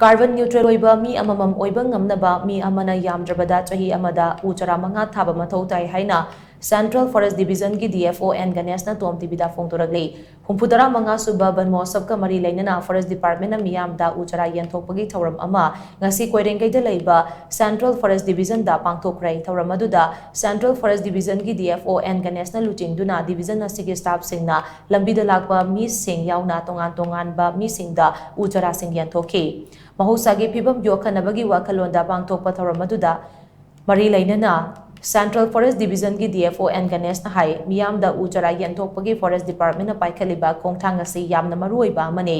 Carbon neutral ओइबा मी अममम ओइबा ngamnaba मी amana yamdrabada chahi amada u chara manga thaba mathau tai haina Central Forest Division की DFO N Ganesh na tom tibida phongtoragli humphudara manga suba ban mosab ka mari lainana Forest Department na miyam da u chara yenthokpagi thauram ama ngasi koirengkai da leiba Central Forest Division da pangthokrai thauram aduda Central Forest Division की DFO N Ganesh na luchingduna division na sigi staff singna lambi da lakba mi sing yauna tongan ba mi singda u chara sing yenthokhi mahusagi phibam yokhanabagi wakhalonda pangthokpa thauram aduda mari lainana Central Forest Division की DFO N Ganesh na hai miyam da u chara yenthokpagi Forest Department na paikhaliba khongthang asi yamna maruoiba mane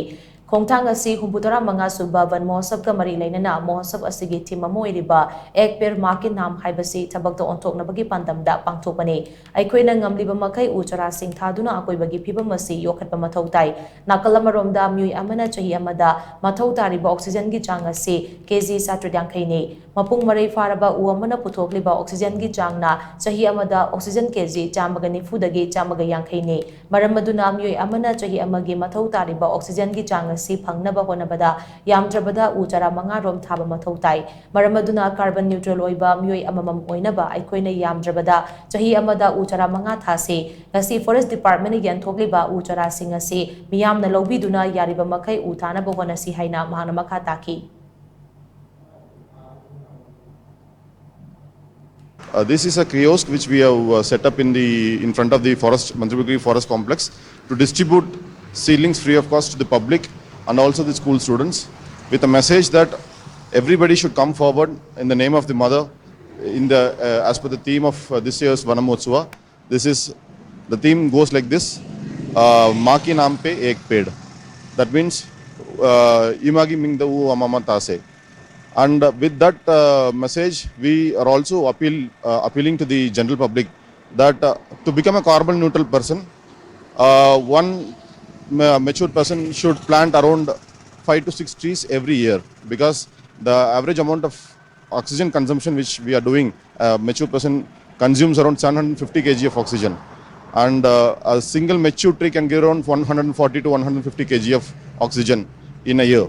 khongthang asi humputara manga suba van mohsab ka mari lainana mohsab asigi thim amoiriba ek per makin nam haibasi thabak to onthoknabagi pandam da pangthokpani aikoina ngamliba makai u chara sing thaduna akoibagi phibam asi yokhatpa mathau tai nakalamaromda da myui amana chahi amada mathau tariba oxygen gi chang asi kg 7 ne mapung marai faraba u amana puthokliba oxygen gi changna chahi amada oxygen kg chamaga nifu dagi chamaga yankai ne maramaduna myui amana chahi amagi mathau tariba oxygen gi chang asi phangnaba honabada yamdrabada u chara manga rom thaba mathau tai maramaduna carbon neutral oiba myoi amamam oinaba aikoina yamdrabada chahi amada u chara manga thase ngasi Forest Department yan thokliba u chara sing asi miyamna lobiduna yariba makai u thana bonasi haina mahana makha taki. This is a kiosk which we have set up in front of the Mantripuri Forest Complex to distribute seedlings free of cost to the public and also the school students, with a message that everybody should come forward in the name of the mother as per the theme of this year's Vanamotsava. The theme goes like this: Maa ki naam pe ek ped. That means Imagi Mingda U Amama Tase. And with that message, we are also appealing to the general public that to become a carbon neutral person, one mature person should plant around 5 to 6 trees every year, because the average amount of oxygen consumption which we are doing, mature person consumes around 750 kg of oxygen, and a single mature tree can give around 140 to 150 kg of oxygen in a year.